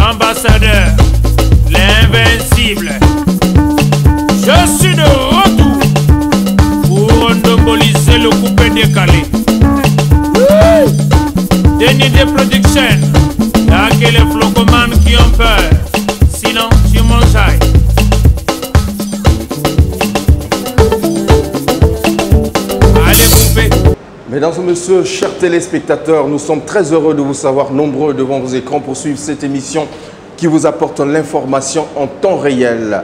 l'ambassadeur, l'invincible. Je suis de retour pour endoboliser le coupé décalé. Denis de production, y'a que les flocomanes qui ont peur, sinon tu mangeailles. Allez coupé. Mesdames et messieurs, chers téléspectateurs, nous sommes très heureux de vous savoir nombreux devant vos écrans pour suivre cette émission qui vous apporte l'information en temps réel.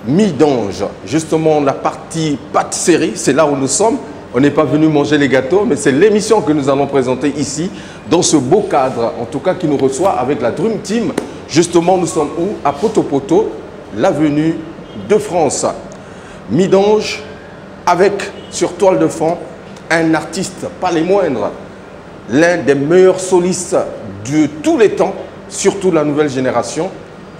Mi-d'ange, justement la partie pâtisserie, c'est là où nous sommes. On n'est pas venu manger les gâteaux, mais c'est l'émission que nous allons présenter ici, dans ce beau cadre, en tout cas qui nous reçoit avec la Dream Team. Justement, nous sommes où? À Poto-Poto, l'avenue de France. Mi-d'ange, avec sur toile de fond, un artiste, pas les moindres, l'un des meilleurs solistes de tous les temps, surtout la nouvelle génération.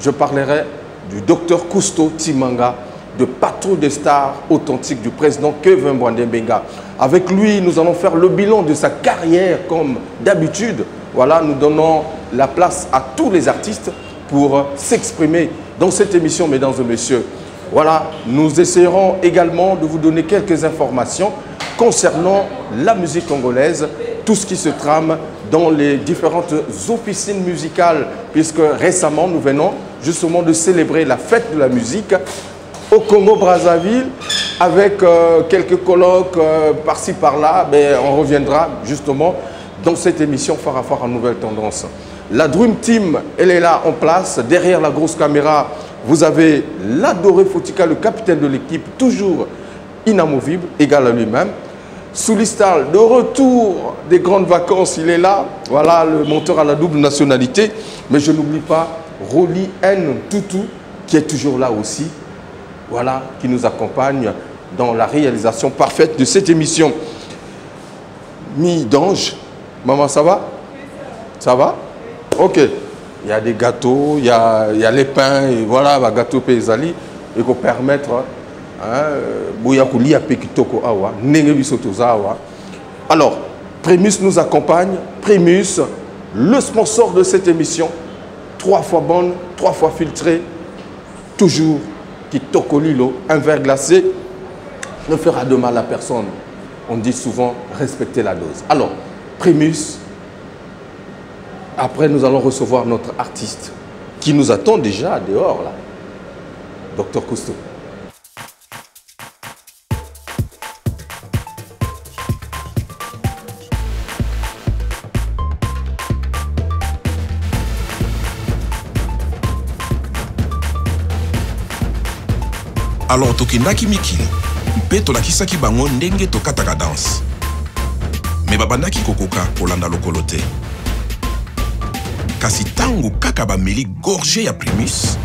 Je parlerai du docteur Cousteau Timanga, de patron des stars authentiques du président Kevin Brandembenga. Avec lui, nous allons faire le bilan de sa carrière comme d'habitude. Voilà, nous donnons la place à tous les artistes pour s'exprimer dans cette émission, mesdames et messieurs. Voilà, nous essaierons également de vous donner quelques informations concernant la musique congolaise, tout ce qui se trame dans les différentes officines musicales, puisque récemment, nous venons justement de célébrer la fête de la musique au Congo-Brazzaville, avec quelques colloques par-ci par-là. On reviendra justement dans cette émission phare à phare en nouvelle tendance. La Dream Team, elle est là en place. Derrière la grosse caméra, vous avez l'adoré Foutika, le capitaine de l'équipe, toujours inamovible, égal à lui-même. Soulistal, de retour des grandes vacances, il est là. Voilà, le monteur à la double nationalité. Mais je n'oublie pas Rolly N. Toutou, qui est toujours là aussi. Voilà, qui nous accompagne dans la réalisation parfaite de cette émission. Mi-d'ange, maman, ça va? Ça va? Ok. Il y a des gâteaux, il y a les pains, et voilà, le gâteau paysali, et qu'on permettre, alors, Primus nous accompagne. Primus, le sponsor de cette émission, 3 fois bonne, 3 fois filtrée, toujours qui tocolilo, un verre glacé ne fera de mal à personne. On dit souvent respecter la dose. Alors, Primus, après nous allons recevoir notre artiste qui nous attend déjà dehors là, Dr Cousteau. Alors tokendaki mikili mpe tolakisaki bango ndenge tokataka danse me babandaki kokoka kolanda lokolo te kasi tango kaka bameli gorge ya Primus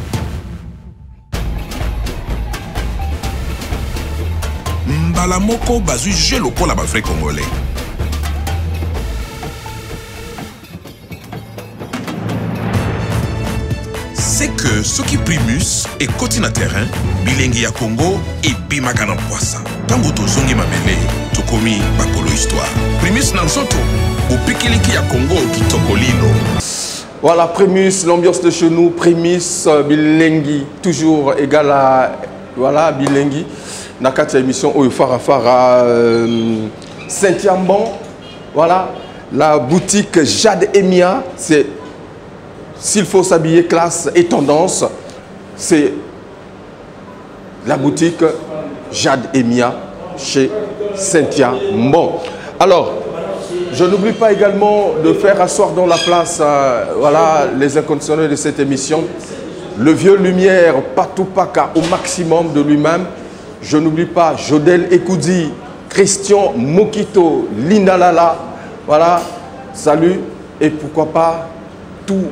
mbala moko bazwi je lokola bavrai congolais. C'est que ce qui Primus est côté na terrain, bilingi ya Congo et bimaka na poisa. Tango tozongi mabele, tokomi bakolo histoire. Primus na nsoto, opikiliki ya Congo qui tokolino. Voilà, Primus, l'ambiance de chez nous, Primus, bilingi, toujours égal à, voilà, bilingi. Nakati émission Oyo Fara Fara, Saint-Yamban, voilà, la boutique Jade Emia, c'est s'il faut s'habiller classe et tendance, c'est la boutique Jade Emia chez Saint-Yamban. Alors, je n'oublie pas également de faire asseoir dans la place voilà, les inconditionnels de cette émission. Le vieux Lumière, Patou Paka au maximum de lui-même. Je n'oublie pas Jodel Ekoudi, Christian Mokito, Lina Lala. Voilà, salut et pourquoi pas tout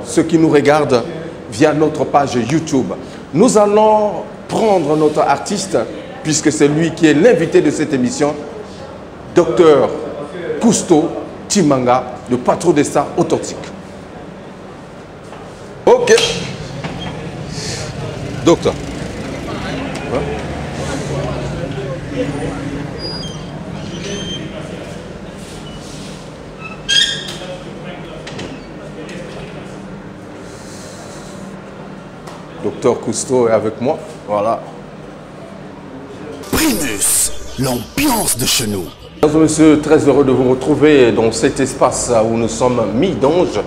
ceux qui nous regardent via notre page YouTube. Nous allons prendre notre artiste, puisque c'est lui qui est l'invité de cette émission, Docteur Cousteau Timanga, le patron des stars authentiques. Ok. Docteur. Docteur Cousteau est avec moi. Voilà. Primus, l'ambiance de chez nous. Mesdames et messieurs, très heureux de vous retrouver dans cet espace où nous sommes mi-d'Ange,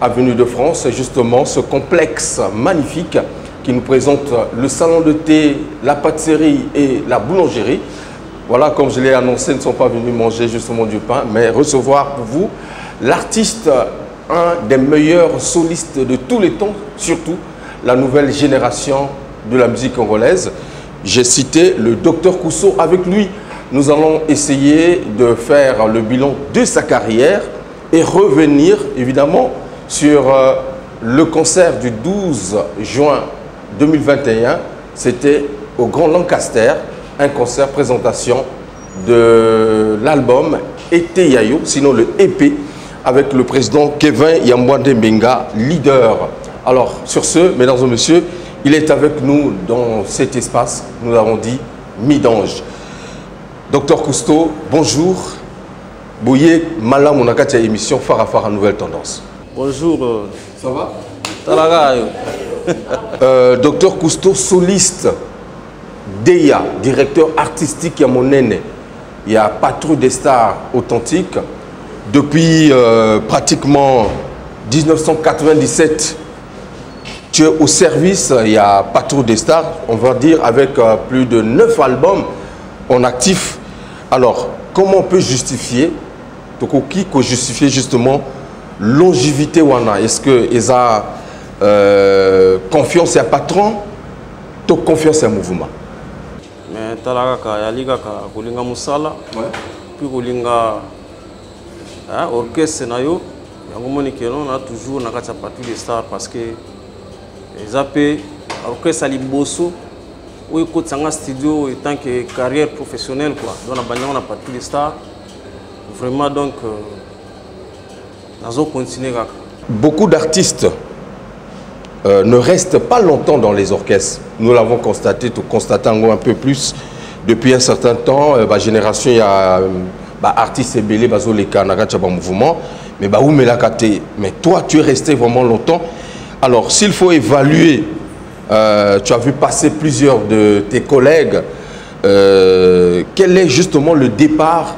avenue de France. Et justement, ce complexe magnifique qui nous présente le salon de thé, la pâtisserie et la boulangerie. Voilà, comme je l'ai annoncé, ils ne sont pas venus manger justement du pain, mais recevoir pour vous l'artiste, un des meilleurs solistes de tous les temps, surtout la nouvelle génération de la musique congolaise. J'ai cité le Docteur Cousteau. Avec lui, nous allons essayer de faire le bilan de sa carrière et revenir évidemment sur le concert du 12 juin 2021. C'était au Grand Lancaster, un concert présentation de l'album Été Yayo, sinon le EP, avec le président Kevin Yambouande Mbenga, leader. Alors, sur ce, mesdames et messieurs, il est avec nous dans cet espace, nous l'avons dit, mi-d'Ange. Docteur Cousteau, bonjour. Bouye Malam, on a qu'à émission Farafara Nouvelle Tendance. Bonjour. Ça va? Docteur Cousteau, soliste, DEA, directeur artistique à mon aîné. Il y a Patrouille des Stars Authentiques. Depuis pratiquement 1997, tu es au service, il y a Patrouille des Stars, on va dire, avec plus de 9 albums en actif. Alors, comment on peut justifier, qui peut justifier justement longévité wana? Est-ce que ils ont confiance à patron, ou confiance à mouvement? Mais talaka yaliga ka kulinga musala, puis kulinga orchestre nayo, yango moni keno na toujours na kati Patrouille des Stars parce que les AP orchestre liboso ou écoute sanga studio en tant que carrière professionnelle quoi. Donc on a Patrouille des Stars. Vraiment donc nous allons continuer. Beaucoup d'artistes ne restent pas longtemps dans les orchestres. Nous l'avons constaté, tout constatant un peu plus depuis un certain temps. La génération, il y a artistes et belés, les mouvement, mais toi, tu es resté vraiment longtemps. Alors, s'il faut évaluer, tu as vu passer plusieurs de tes collègues, quel est justement le départ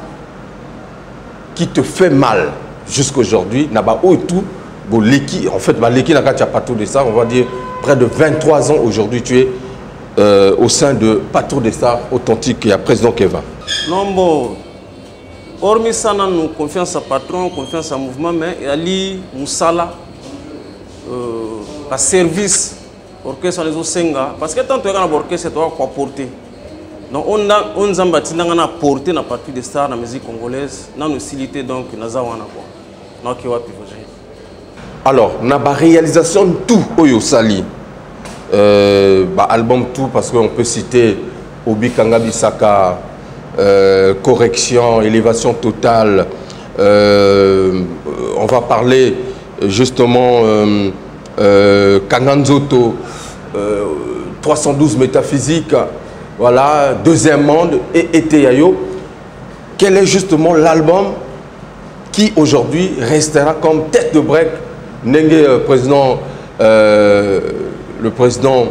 qui te fait mal jusqu'aujourd'hui? En fait, l'équipe n'a pas tout de ça. On va dire près de 23 ans aujourd'hui, tu es au sein de Patrouille des Stars Authentiques et à président Kevin. Non, bon, hormis ça, nous avons confiance à patron, confiance à mouvement, mais il y a li Moussala, à service, orchestre les Osenga, parce que tant que tu as un orchestre, tu as porter. Donc on a bâti na porter na Patrouille des Stars, la musique congolaise, na nos facilités donc na zawana quoi. Na qui va pivoter. Alors, na ba réalisation tout oyo sali. Album tout parce qu'on peut citer Obi Kanga Bisaka, correction, élévation totale. On va parler justement Kanganzoto, 312 métaphysiques. Voilà, Deuxième Monde et Été Yayo. Quel est justement l'album qui aujourd'hui restera comme tête de break? Le président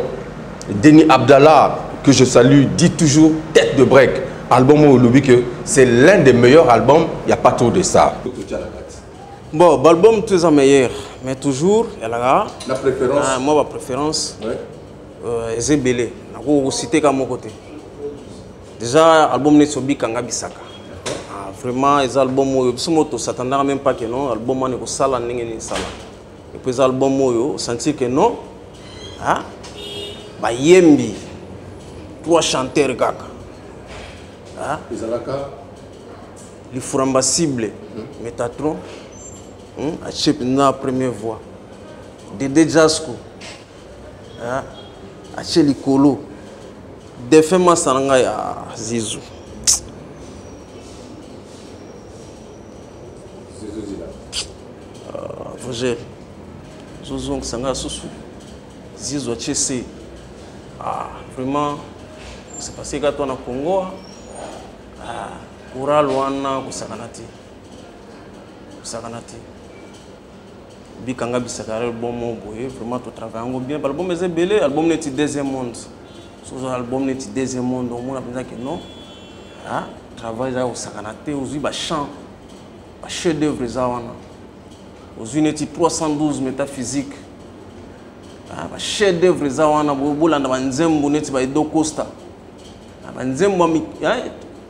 Denis Abdallah, que je salue, dit toujours tête de break. Album où il dit que c'est l'un des meilleurs albums, il n'y a pas trop de ça. Bon, l'album tout est meilleur, mais toujours, il y a la préférence. Moi, ma préférence, c'est Belé. Je citer à mon côté. Déjà, l'album n'est Obi Kanga Bisaka. Vraiment, les albums, je ne s'attendait même pas que non. L'album est sala n'engeni sala. Et puis l'album, je sentir que non. Yembi, trois chanteurs gaka. Les Furamba cible, Métatron, Achep na première voix. Dédé Jasko, Acheli Kolo. Defema Saranga ya Zizou. Roger, Zozong Sanga Sousou. Zizou Tchessé. Vraiment, c'est passé que toi na Congo. Kura Luana Kusakanati. Bikanga Bisaka album boye vraiment to travailler bien album est belé album n'est deuxième monde sur album n'est deuxième monde on a pensé que non ah travail là au sakanate aux ba chant ba chef d'œuvre ça wana aux unité 312 métaphysique ah ba chef d'œuvre ça wana bolanda banzembo neti ba do costa banzembo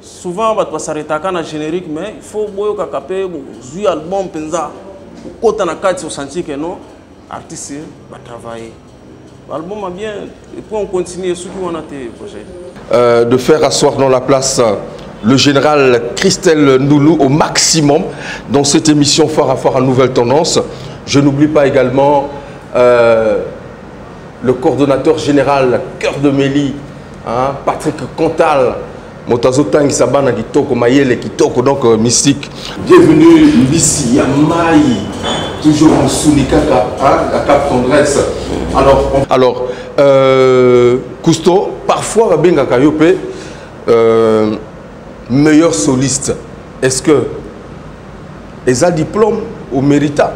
souvent ba to s'arrêter kana générique mais il faut boyo kakapé aux album penza quand on a 4 senti que non, artiste va travailler. L'album a bien, et puis on continue ce qu'on a tes projets. De faire asseoir dans la place le général Christelle Ndoulou au maximum dans cette émission Fort à Fort à Nouvelle Tendance. Je n'oublie pas également le coordonnateur général Cœur de Mélie, hein, Patrick Cantal. Motazotang Sabana Kitoko Mayele Kitoko donc mystique. Bienvenue ici Yamaï, toujours en Sounikaka, à Cap Tendresse. Alors Cousteau, parfois Benga Kayope, meilleur soliste. Est-ce que ils ont diplôme au mérita?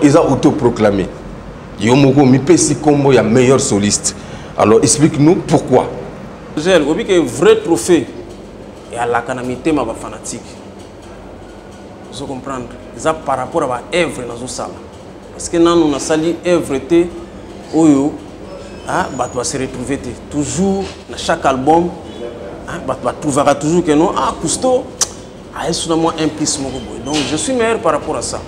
Ils ont autoproclamé. Yomoko Mipesi Kombo ya meilleur soliste. Alors explique-nous pourquoi. J'ai le vrai trophée et à la calamité ma fanatique. Vous comprendre? Ça par rapport à l'œuvre dans ce salle. Parce que nous avons sali œuvre té oyo ah bah tu vas se retrouver toujours dans chaque album ah bah tu trouveras toujours que non ah Cousteau ah est seulement un plus mon boy. Donc je suis meilleur par rapport à ça.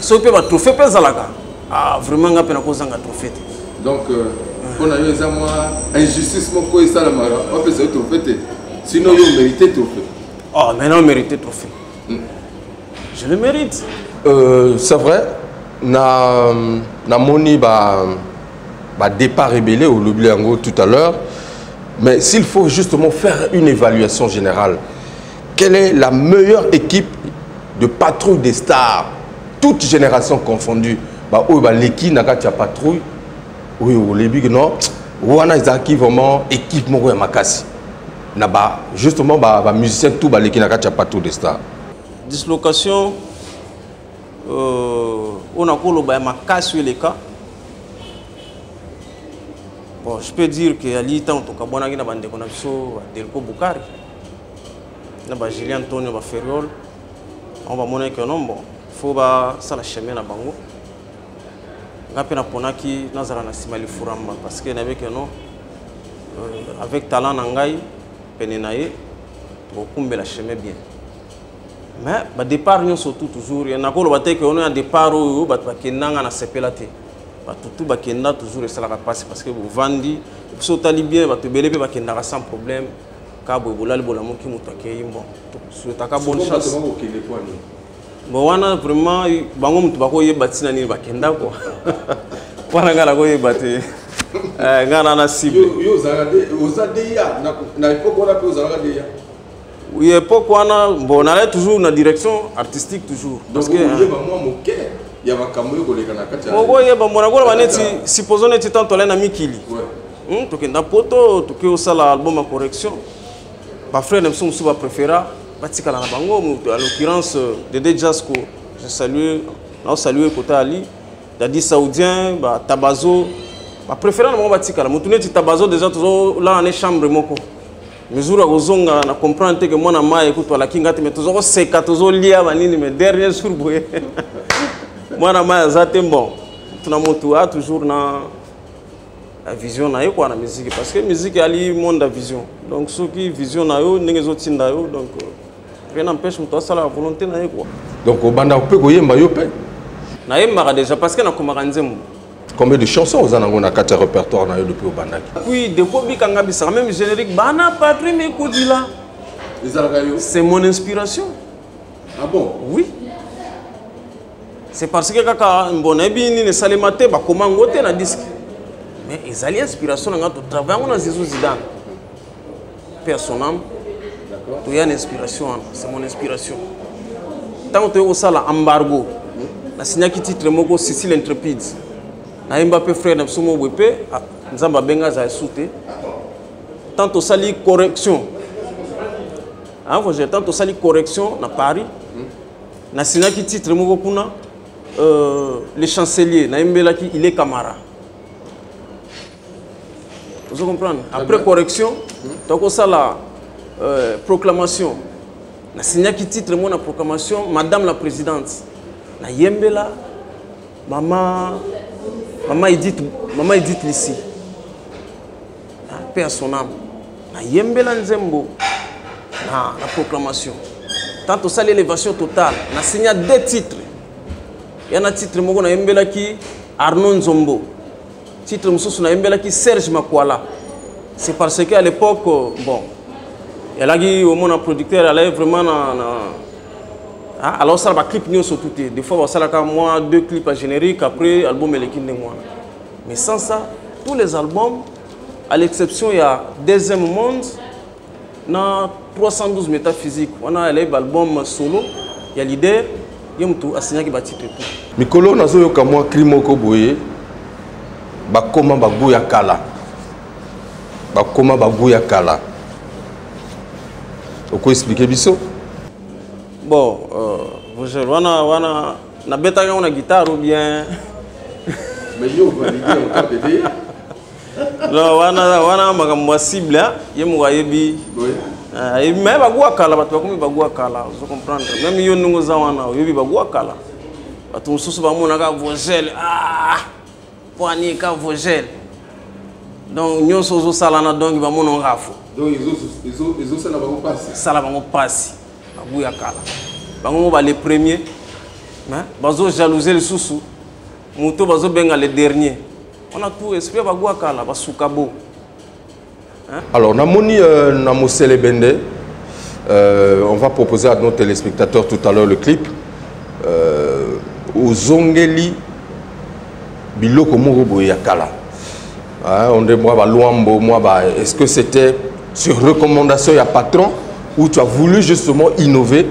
Ce que va trophée pèse la gars. Ah vraiment nga pena cause nga trophée. Donc on a eu une injustice, on peut se trouver. Sinon, il mérite trophée. Oh, maintenant, il mérite trophée. Je le mérite. C'est vrai, na moni départ rébellé au Lubliango tout à l'heure. Mais s'il faut justement faire une évaluation générale, quelle est la meilleure équipe de patrouille des stars, toutes générations confondues? L'équipe n'a pas patrouille. Oui, au début, non. On a vraiment équipe de Makassi. Justement, les musiciens, tout l'équipe n'a pas tout de stars. Dislocation, on a fait Makassi les cas. Bon, je peux dire que Ali tant que bon a bande connexion Delco Boukari. Na Julien Antonio ba Ferrol. On va montrer que non bon, faut ba ça la chemin na bango. Ngapena ponaki nazara na simali furamba parce que n'avait que non avec talent nangai penenaye bokumbe la chemin bien. Mais ba départ nous surtout toujours il y a ko lo que on a départ où ba kendanga na sepelate. Ba tout ba kenda toujours et ça la passe parce que vous vendez so tali bien ba te belebe ba kendanga sans problème ka bo bolal bolamo ki mutake yimbo. Souhaita ka bonne chance. Bon, on a vraiment bango mutu bako yebati na nini bakenda quoi. Wana ngala ko yebati. Ngana na cible. Yo ozadeya na époque on a peu ozadeya. Oui, époque wana bon on allait toujours na direction artistique toujours parce que moi moke ya makambo ko leka na kati. Mo yeba mona ko baneti supposons neti tanto la na mikili. Ouais. To kenda poto to ke osala album à correction. Ba frère nem son suba préféra Batikala na bango à l'occurrence Dédé Jasko je salue on salue côté Ali Dadi Saoudien ba Tabazo ba préférant na Batikala mutune ti Tabazo déjà toujours là en chambre moko mesure à kozonga na comprendre que moi na mai écoute la kinga te mais toujours c'est toujours lia banini mais dernier jour boye moi na mai azate bon tuna moto a toujours na la vision na yo quoi na musique parce que musique ali monde de vision donc ceux qui vision na yo ndenge zotinda yo donc rien n'empêche moi ça la volonté na yo quoi donc au banda peut koyemba yo pe na yemba déjà parce que na komaka nzembo combien de chansons vous en avez na kata répertoire na yo depuis au banda puis de ko bikanga bisa même générique bana patrie mais kodila c'est mon inspiration ah bon oui c'est parce que kaka mbonebi ni ne salemate ba komango te na disque mais ils allaient inspiration dans notre travail on a Zizou Zidane personnellement tu y a une inspiration c'est mon inspiration tant que tu as ça embargo la signa qui titre moko Sicile Intrépide na Mbappé frère na somo bwepé nzamba benga za souté tant que ça li correction hein vous j'ai tant que ça li correction na Paris na signa qui titre moko kuna le chancelier, il est Camara. Vous comprenez? Après correction, donc ça la proclamation. Na signé qui titre mon la proclamation, Madame la Présidente. Na yembela, maman Edith ici. Paix à son âme. Na yembela nzembo. La proclamation. Tant que ça l'élévation totale, na signé 2 titres. Il y a un titre mon na yembela qui Arnaud Nzombo. Titre mususu na yembela qui Serge Makwala. C'est parce qu'à l'époque, bon, elle a dit au monde producteur, elle est vraiment alors ça va clip nous sur tout. Des fois ça là moi 2 clips à générique, après album Elekin de moi. Mais sans ça, tous les albums, à l'exception il y a Deuxième Monde, dans 312 métaphysiques, on a l'album solo, il y a leader, il y a tout assigné qui va titre tout. Mikolo nazo yoka moi Krimoko boye, bakoma baguya kala. Bakoma baguya kala. Pourquoi expliquer biso? Bon, vous wana na beta na guitare ou bien mais yo validé en KPD. Non, wana makambo cible yemu wayebi. Oui. Mais baguya kala batu bakomi baguya kala, vous comprenez? Même yo nungo za wana yebi baguya kala. Batu mususu bamona ka vogel poani ka vogel. Donc nous sommes salana donc ba mono ngafo. Donc ils ça na ba passer. Sala ba passer. Baguya kala. Bango ba les premiers. Hein? Bazo jalouser le sousou. Muto bazo benga les derniers. On a tout esprit baguya kala ba sukabo. Hein? Alors namoni na Mosele Bende on va proposer à nos téléspectateurs tout à l'heure le clip Ozongeli biloko moko boya kala. On dit moi, est-ce que c'était sur recommandation du patron ou tu as voulu justement innover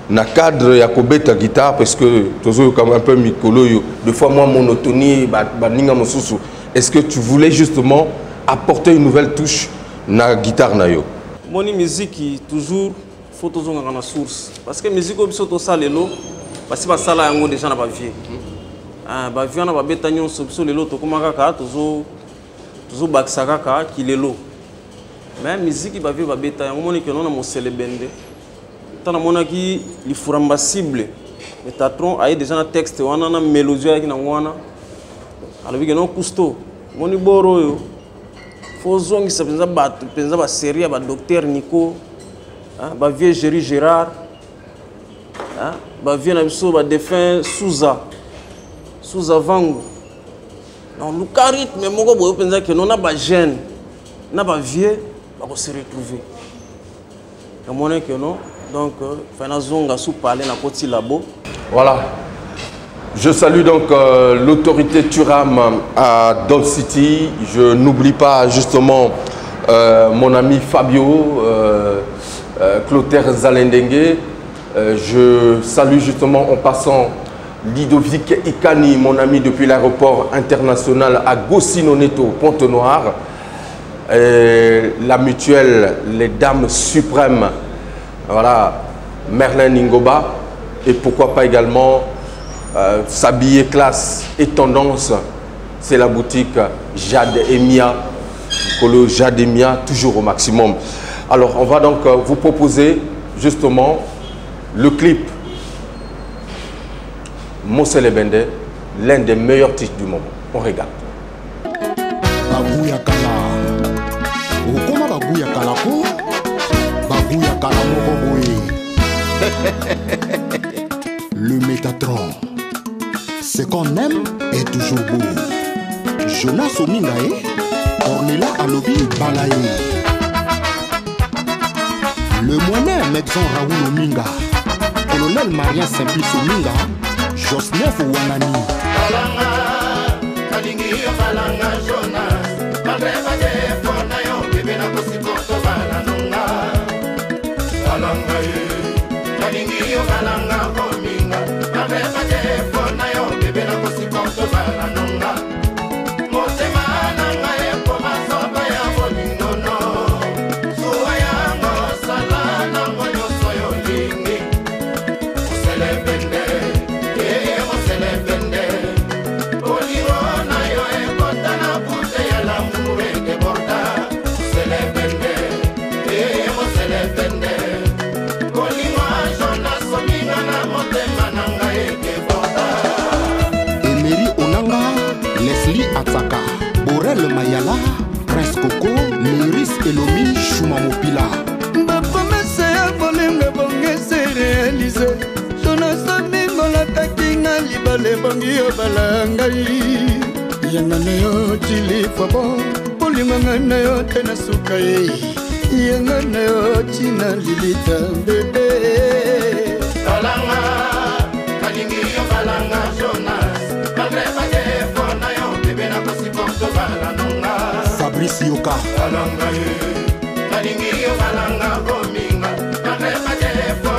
dans le cadre de ta guitare parce que tu as comme un peu Mikolo, des fois moi monotonie, est-ce que tu voulais justement apporter une nouvelle touche dans la guitare? Mon musique toujours faut toujours dans la source parce que musique au biso ça lelo parce que ça là yango déjà na ba vie. Ba vie na ba beta nyonso biso lelo to komaka ka toujours bakisaka qu'il est l'eau. Mais la musique va vivre bêta. On moni que non na Mosele Bende. Tant na mona qui li furamba cible. Le tatron a déjà un texte on a une mélodie qui na wana. Alors que non cousteau. Moni boro yo. Faut zongi ça penza ba série ba docteur Nico. Hein, ba vieux Géry Gérard. Hein, ba vieux na biso ba défunt Souza Vango. Non, le charisme, mais moi, je pense que nous avons des jeunes, nous avons des vieux, on va se retrouver. Que non. Donc, il faut parler dans le labo. Voilà. Je salue donc l'autorité Turam à Dol City. Je n'oublie pas justement mon ami Fabio, Clotaire Zalendengue. Je salue justement en passant Ludovic Ikani, mon ami depuis l'aéroport international à Gossino-Neto, Pont-Noir. La mutuelle, les dames suprêmes, voilà, Merlin Ningoba. Et pourquoi pas également s'habiller classe et tendance, c'est la boutique Jade et Mia, Colo Jade et Mia, toujours au maximum. Alors, on va donc vous proposer justement le clip Mosele Bende, l'un des meilleurs titres du moment. On regarde. Baguya Kala. Okoma Baguya Kala ko? Baguya Kala moko boye. Le Métatron. Ce qu'on aime est toujours beau. Jonas Omingae, Ornella Alobi Balaye. Le moyen médecin Raoul Ominga, colonel Marien Simplice Ominga, Josnef Wanani. Balanga, kalingi yo balanga Jonas, madreba de fona yo bebe na kosipoto balanonga. Balanga ye, kalingi yo balanga Ominga, madreba de fona yo bebe na kosipoto balanonga. Motema nanga ye koma soba ya bolingono, suwa yango sala nango nyoso yo lingi. Mosele Bende. Leslie Atsaka, Borel Mayala, Prince Coco, Léris Elomi, Chouma Mopila. Ma promesse ya bolingo bonge se réalisé. Jonas Mingola takinga libale bongi yo balangai. Yanga na yo chili fabo, bolingo na yo tena sukai. Yanga na yo china lilita bebe. Balanga, kalingi yo balanga Jonas. Malgré pas de na yo bebe na kosi porto balanonga. Fabrice Yoka. Balanga kalingi yo balanga gominga. Malgré pas de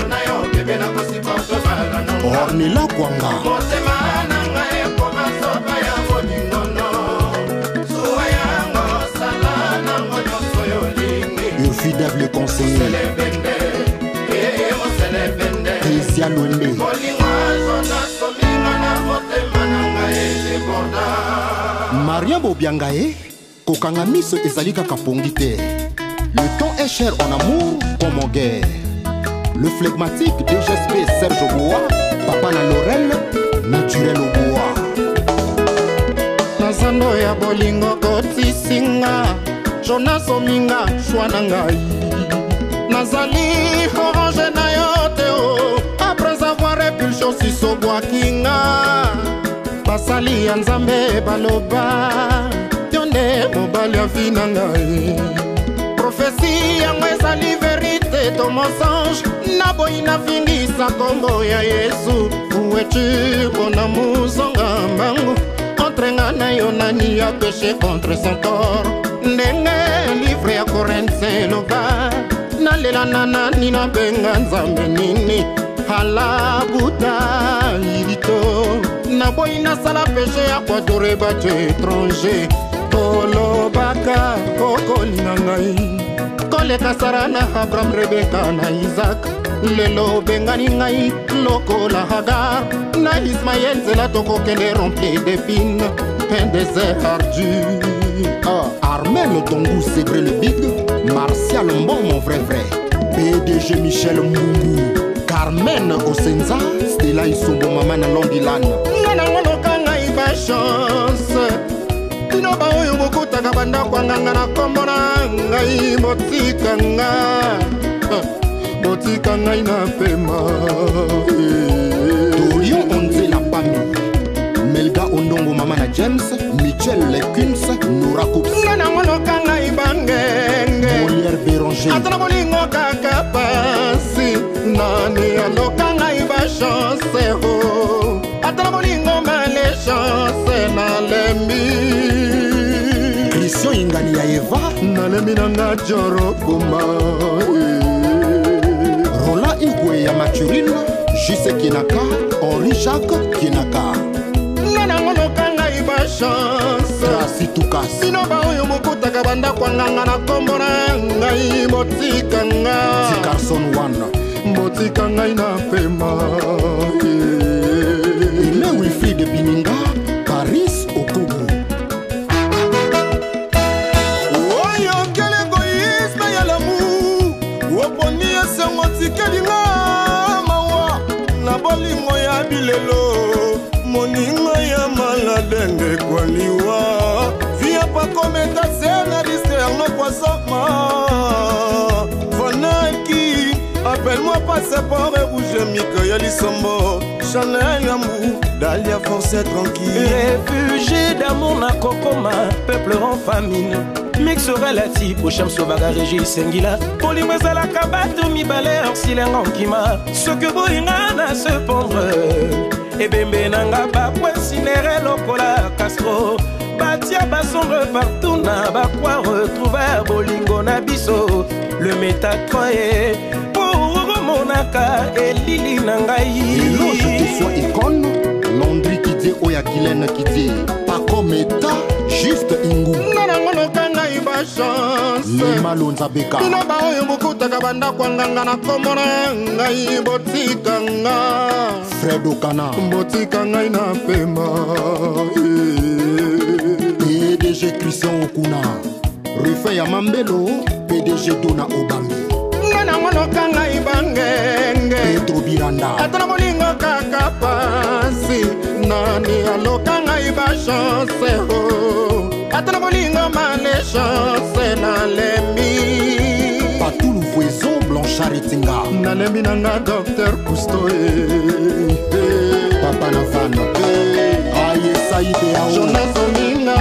na yo bebe na kosi porto balanonga. Ornila Kwanga. Motema nanga e koma soba ya bolingono. Suwa yango sala nango nyonso yo lingi. Fidèle le conseiller. Christian Wende. Maria Bobiangae, Kokanga Miss ezali kaka pongi te. Le temps est cher en amour comme en guerre. Le flegmatique DGSP Serge Oboa, Papa na Laurel, naturel Oboa. Nazando ya bolingo kotisinga, Jonas Ominga shwana ngai. Nazali orange na yo teo, après avoir répulsion si sobwakinga. Basali ya nzambe baloba, yonde mobali ya vina ngai. Prophétie yango ezali vérité to mensonge, naboyi navingisa kombo ya Yesu. Où es-tu mon amour zonga mbangu, entre nga na yo nani a péché contre son corps. Ndenge livre ya Corinthe loba, nalela nani na benga nzambe nini. Hala Buddha irito, naboyi nasala péché ya kwadore bato étranger. Kolobaka kokolinga ngai, koleka Sara na Abraham, Rebeka na Isaac. Lelo bengani ngai lokola Hagar, na Ismaël nzela tokokende rempli d'épines, un désert ardu. Armel Tongu Sébré le Big, Martial Mbon mon vrai vrai, PDG Michel Mbungu, Carmen Osenza, Stella Isumbo Mama na Londilan. Nana ngoloka ngai ba chance, tino ba oyo bokutaka banda kwanganga na kombo na ngai botikanga. Botikanga ina pema. Dorion Onze la Pami, Melga Ondongo Mama na James, Michel Lekuns, Nora Coups. Nana ngoloka ngai bangenge, Molière Béranger. atana bolingo kaka pasi, nani aloka ngai ba chance ho. Atana bolingo male chance na lembi. Christian Ingani ya Eva, Na lembi nanga joro kuma. Rola Igwe ya Maturine, Jise Kinaka, Henri Jacques Kinaka. Nana ngoloka ngai ba chance, Trasi Tukas. sino ba oyo mokutaka banda kwanganga na kombo na ngai botikanga. Carson One. Botika ngai na pema. Aimé Wilfried Bininga, Paris Okubu. Oyo quel égoïsme ya l'amour. Oponi esengo tikelinga mawa. Na bolingo ya bilelo, moningo ya maladenge kwaliwa. Viens pas commettre scénariste no kwasama. Vanaki, appelle-moi passeport et rouge Mika Lisombo. Chanel amour, Dalia force tranquille. Réfugié d'amour na kokoma, peuple en famine. Mix relatif au cham sauvaga régi sengila. Polimweza la kabato mi baleur silenga kima. Ce que boinga na se pondre. Et bembe nanga ba poincinere lokola Castro. Batia basombre partout na ba quoi retrouver bolingo na biso. Le métatroye pour monaka et lili nangai. Eloge te soit icône, Landry qui dit Oya Guylaine qui dit pas comme état, juste Ingu. Nana ngoloka ngai ba chance, Les Malonza Beka. bino ba oyo mokutaka banda kwanganga na kombo na ngai botikanga. Fred Okana. Botika ngai na pema. PDG Christian Okuna. Rufe ya Mambelo, PDG Dona Obambi. Nana ngoloka ngai bangenge, Petro Biranda. atana bolingo kaka pasi, nani aloka ngai ba chance oh atana bolingo malechance nalembi Patou Louvoiseau Blanchard Etinga nalembi nanga Dr Cousteau Papa Navana Aye Saïd Jonas Ominga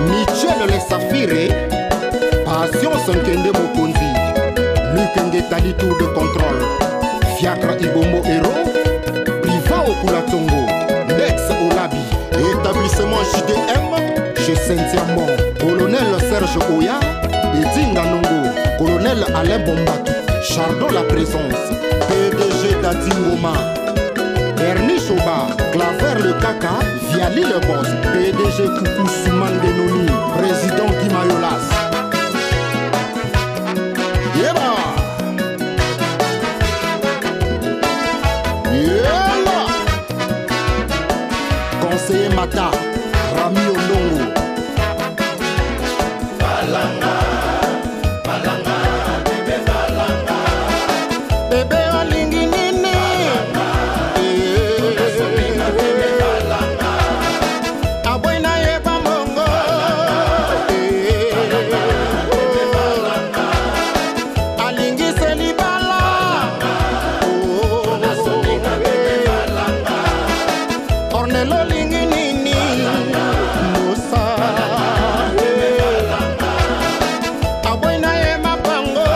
Michel Le Safire Passion Sankende Mokonzi Luc Ngetali Tour de contrôle Fiacre Ibombo Héros Priva Okulatongo Lex Olabi Établissement JDM Chez Saint-Diamant Colonel Serge Oya Edinga Nongo Colonel Alain Bombaki Chardon La Présence PDG Dadingoma Ernie Choba Claver Le Kaka Viali Le Boss PDG Koukou Souman Denoni Président Guy Mayolas Yeba Yeba Conseiller Mata Rami Ondongo Balanga Balanga bébé balanga Bébé olingi nini bébé balanga Aboy na yeba mongo bébé balanga Alingi selibala nasoninga bébé balanga Ornelo lingi nini Mosa Aboy na yeba pango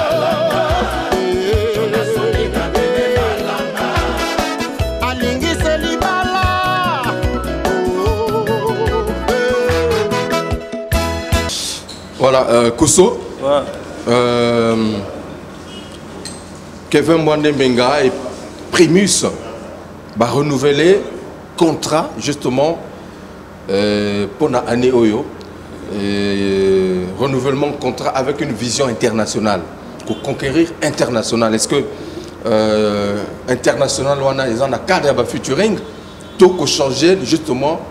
nasoninga bébé balanga Alingi selibala Voilà, Kosso. Ouais. Kevin Mwande Benga et Primus va renouveler contrat justement pour l'année Oyo. Renouvellement de contrat avec une vision internationale pour conquérir international. Est-ce que international ils ont un cadre de featuring tout changer justement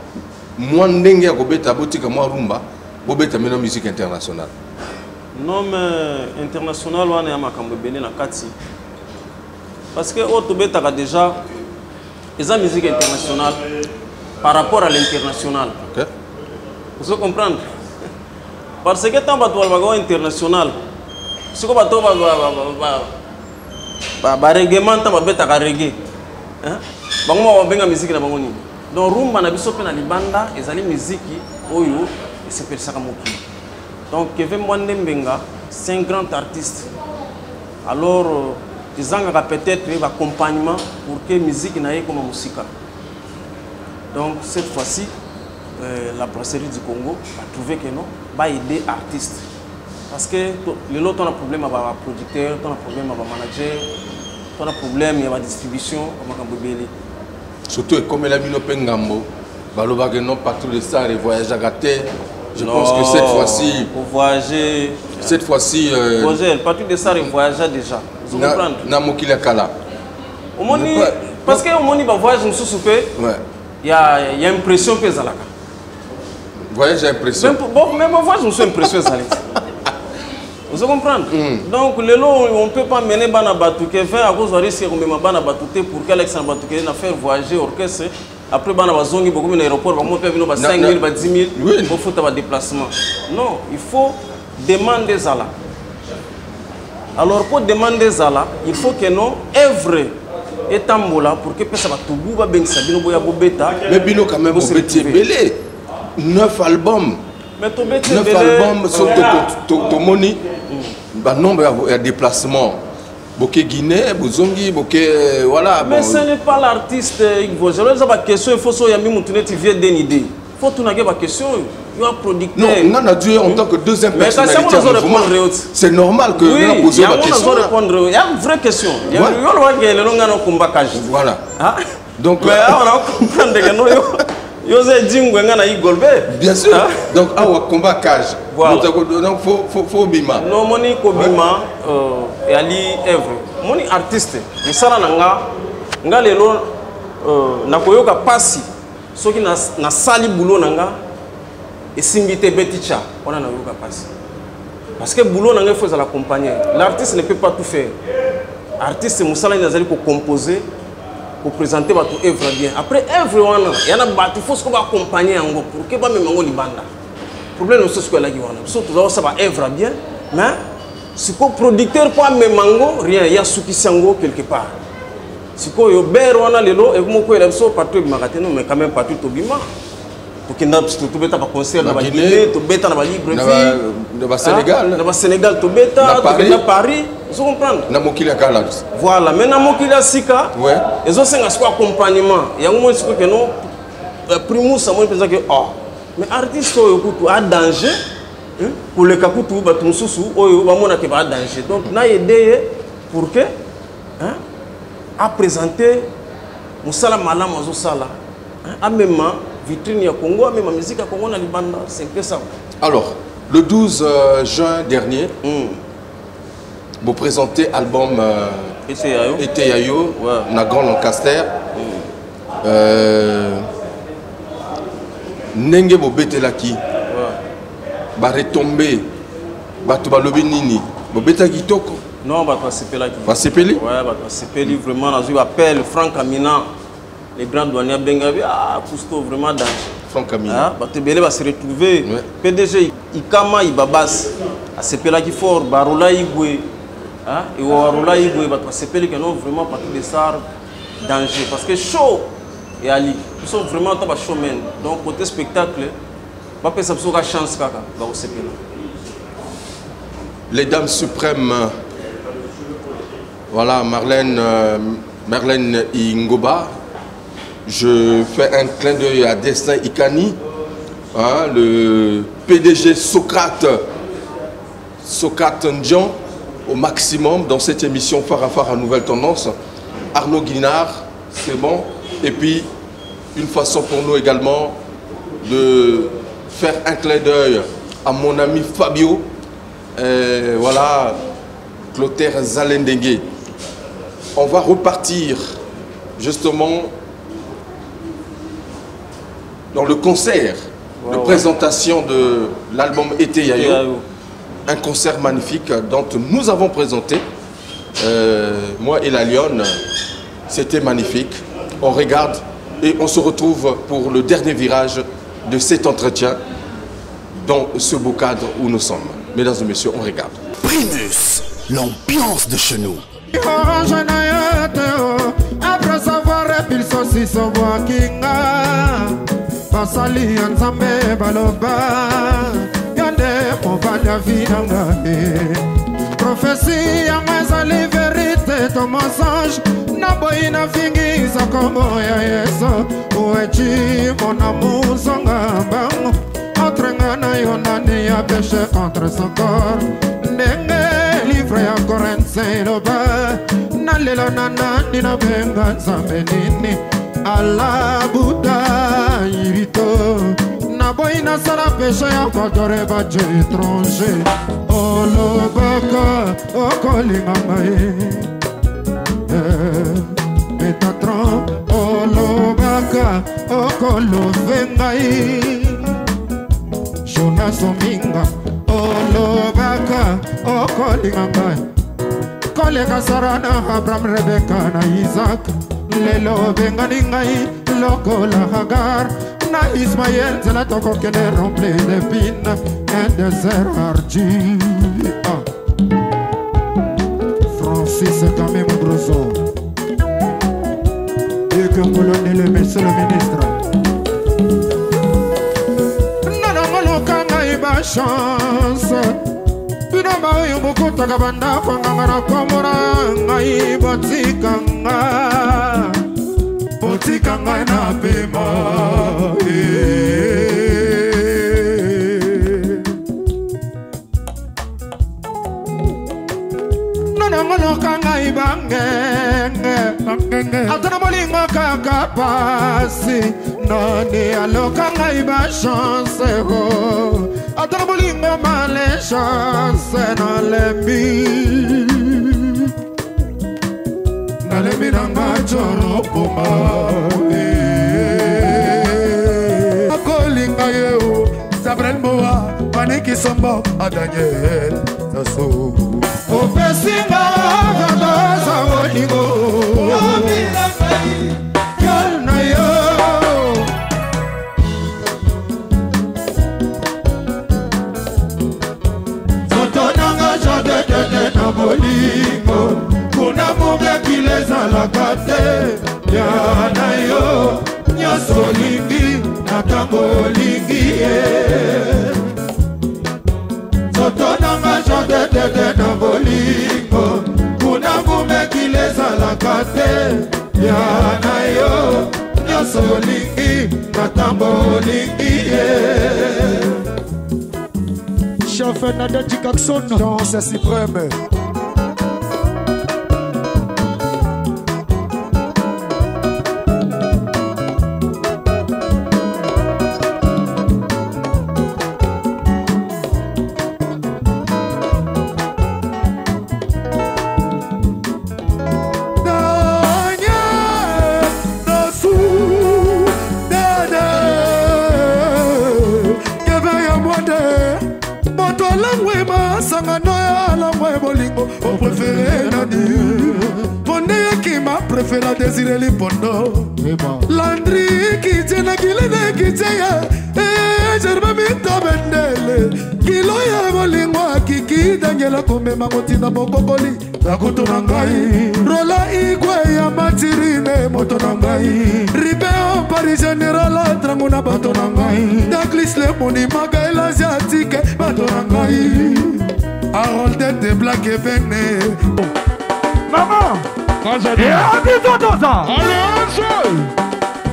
Mwandenge Robeta Botika Mwarumba Bobeta maintenant musique internationale. Non mais international on est à makambo belé na kati. Parce que Otobeta a déjà la musique internationale par rapport à l'international. Okay. Vous comprenez? Parce que tant que international, ce que tu as règlement, tu as reggae. Musique donc rumba na biso pe na libanda ezali musique oyo esepelisa moki. Donc Kevin Mwande Mbenga c'est un grand artiste. Alors ils ont peut-être un accompagnement pour que la musique n'aille comme musique. Donc cette fois-ci, la brasserie du Congo a trouvé que non, va aider artistes. Parce que les autres ont un problème avec les producteurs, ont un problème avec les managers, ont un problème avec la distribution, surtout comme la Mino Pengambo, non partout les stars et voyagent à gâter. Je pense que cette fois-ci, pour voyager, cette fois-ci, partout des stars et voyager déjà. Vous comprenez? Namokila Kala. Parce que au monde voyage nous souper. Il y a impression que Zalaka. Voyage impression. Même voyage nous sommes impression Zalaka. Vous comprenez? Donc les lots on peut pas mener bana batouké faire à cause de risque de même bana batouté pour qu'Alex batouké na faire voyager orchestre. Après bana bazongi beaucoup dans l'aéroport, on peut venir 5 000, 10 000 pour faire un déplacement. Non, il faut demander Zala. Alors pour demander Zala, il faut que nos œuvres et tambola pour que ça va tout bouba ben sabino boya bobeta. Mais bino quand même bobeti belé. 9 albums. Mais to beti 9 albums sur to moni. Ba nombre de déplacements. Boké Guinée, Bozongi, Boké voilà. Mais ce n'est pas l'artiste Yves Vogel. Je vais question, il faut so yami mutune tu viens d'une idée. Il faut tout nager ma question. Il y a un producteur. Non, on a dû en tant que deuxième personnalité. C'est normal que oui, on pose la question. Il y a une vraie question. Il y a un combat. Voilà. Donc on a comprendre que non bien sûr. Donc awa combat cage. Voilà. Donc faut bima. Non moni ko bima et ali œuvre. Moni artiste. Misala nga lelo na koyoka pasi soki na sali boulot nanga et simbité beticha on a yoka pasi. Parce que boulot nanga il faut l'accompagner. L'artiste ne peut pas tout faire. Artiste musala nazali ko composer pour présenter votre œuvre bien. Après œuvre, il y a il faut qu'on va accompagner pour que même les libanda. Le problème c'est ce que la guiwana. Surtout ça va œuvre bien, mais si le producteur pas même mango, rien, il y a ce qui sango quelque part. Si le berwana lelo et vous pouvez le so partout magateno mais quand même partout au bima. Pour qu'il tu beta pas concert dans la Guinée, tu beta dans la Libreville, dans le Sénégal, dans le Sénégal tu beta, dans Paris, vous comprenez? Dans Mokila Kala. Voilà, maintenant Mokila Sika, ouais. Ils ont un accompagnement. Il y a un moment que non, primo ça moi pensais que oh, mais artiste a danger pour le kakutu batum susu, oh ba mona ke ba danger. Donc na aider pour que à présenter musala malam azo sala, en même vitrine ya Congo, même la musique à Congo na libanda, c'est que ça. Alors, le 12 juin dernier, vous présentez l'album Été Yayo, na Grand Lancaster. Nenge bo betelaki. Ba retomber, ba to ba lobi nini. Bo betaki toko. Non, ba to sepelaki. Ba sepeli? Ouais, ba to sepeli vraiment na zo appel Franck Amina. Les grands douaniers Bengavi, ah, Cousteau vraiment danger. Franck Amina. Ah, Batebele va se retrouver. PDG, Ikama, Ibabas, à Sepela qui fort, Barola Igwe, et Warola Igwe, va se Sepela qui non vraiment partie des stars danger. Parce que show et Ali, ils sont vraiment top à showman. Donc, côté spectacle, va pas ça la chance, Kaka, va au Sepela. Les dames suprêmes, voilà, Marlène Ingoba. Je fais un clin d'œil à Destin Ikani, le PDG Socrate Ndjan au maximum dans cette émission Phare à Nouvelle Tendance. Arnaud Guinard, c'est bon. Et puis, une façon pour nous également de faire un clin d'œil à mon ami Fabio, voilà, Clotaire Zalendengue. On va repartir justement dans le concert de présentation de l'album Été Yayo, un concert magnifique dont nous avons présenté, moi et la Lionne, c'était magnifique. On regarde et on se retrouve pour le dernier virage de cet entretien dans ce beau cadre où nous sommes. Mesdames et messieurs, on regarde. Primus, l'ambiance de chez nous. Après savoir repulsion si son basali nzambe baloba yande mobali avinanga prophétie yanga ezali vérité to mensonge naboyi navingisa kombo ya yesu oeji mona muzonga mbango entre nga na yo nani ya péché contre son corps ndenge livre ya Corinthe eloba nalela na nani nabenga nzambe nini ala Bouddha irito naboyi nasala péché ya kodore baje étranger olobaka okolinga ngai Metatron olobaka okolofe ngai Jonas Ominga olobaka okolinga ngai koleka Sarana Abraham Rebecca na Isaac lelo bengani ngai lokola Hagar na Ismaël zela toko kene rempli d'épines un désert ardu Francis Kamé Moudroso et que colonel le monsieur le ministre nana maloka ngai ba chance Binamba oyo bokotaka bandako nganga na komona ngai botikanga ngai na pema nana moloka ngai bangenge atana molingo kaka pasi nani aloka ngai ba chance ho atana molingo male chance na lembi nalembi nanga choro poma akolinga yeo Sabrel Moa Paniki Sombo a Daniel Sasso opesinga gadoza olingo natango olingi ye soto nanga jodedede na bolingo kuna mumekile ezalaka te ya na yo nyonso olingi natango olingi ye Chef Nadji Jackson danse suprême. Préféré désirer les pondo Landry qui tient la guille qui tient Gerba mito bendele Kilo ya bolingwa kiki Daniela kome makoti na bokokoli Rakuto nangai Rola igwe ya matirine moto nangai Ribeo Paris General Trango na bato nangai Douglas le moni maga el asiatique bato nangai Harold de black et bene Maman et à 18 ans,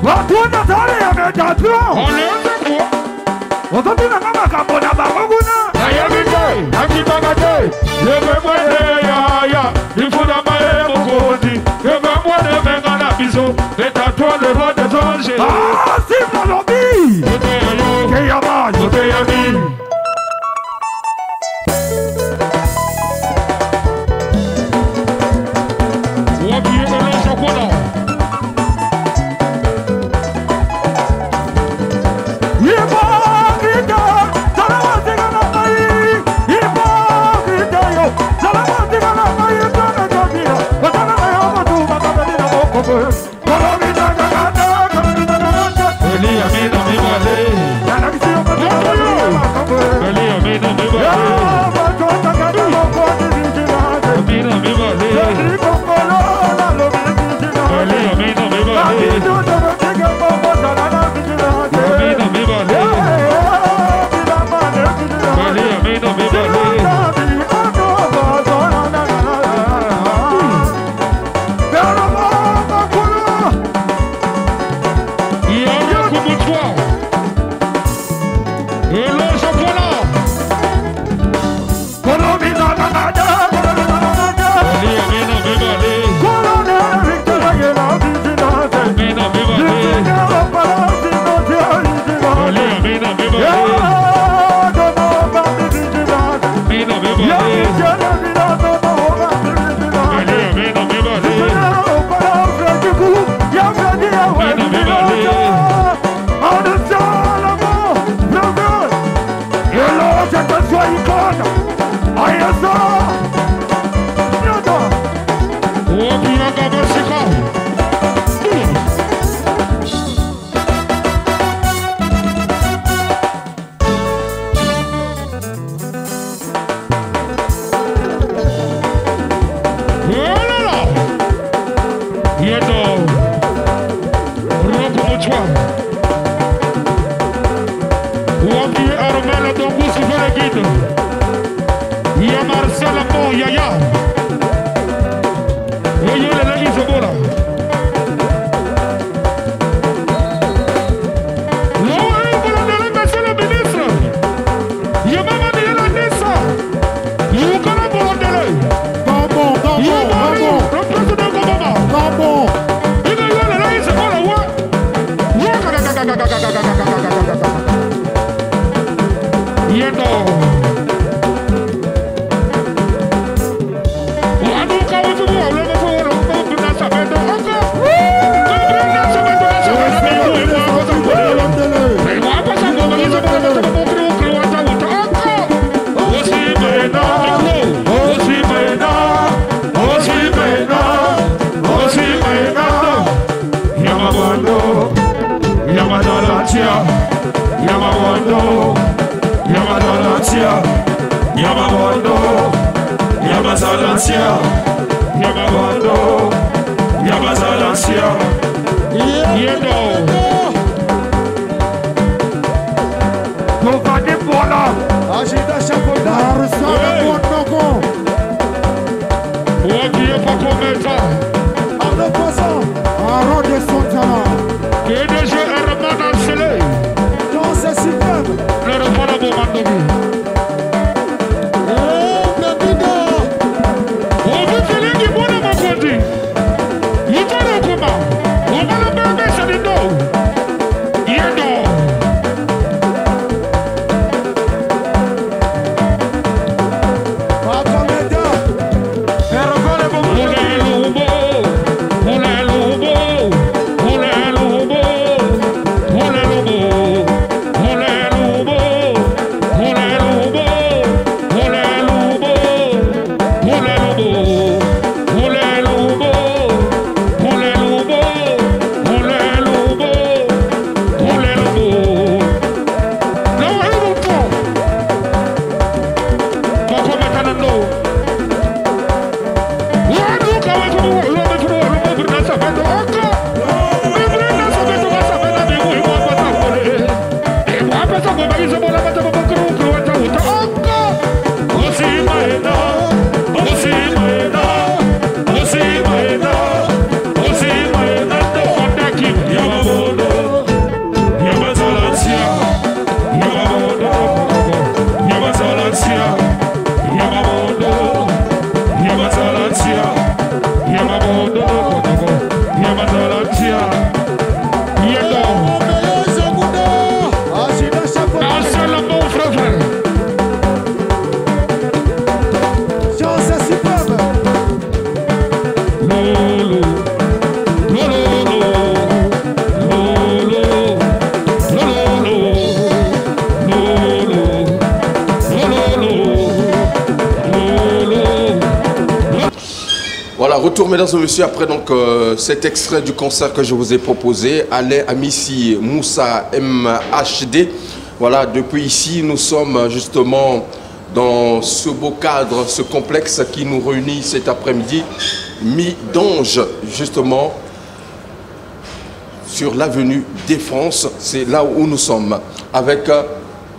va tout Nathalie à Métatron. On va bien à ma cabane à Baraguna. Il faut d'abord mon côté. Je veux moi de mettre à la maison. C'est à toi le roi des anges. Ah, c'est mon lobby. Giovanni Bola. Agita Chapoda. Arsana Monoko. Ouakiye Pakometa. Arnaud Poisson. Aaron de Sontana. PDG Herman Ansele. Dans ce superbe. Le refana Bomandogi. Obufelingi Bona Makondi. Yutaro Kuma. Omala Bebe Sadido. Yedo. Retour, mesdames et messieurs, après donc cet extrait du concert que je vous ai proposé, Alain Amissi Moussa MHD. Voilà, depuis ici, nous sommes justement dans ce beau cadre, ce complexe qui nous réunit cet après-midi, Mi-Donge, justement, sur l'avenue Défense. C'est là où nous sommes, avec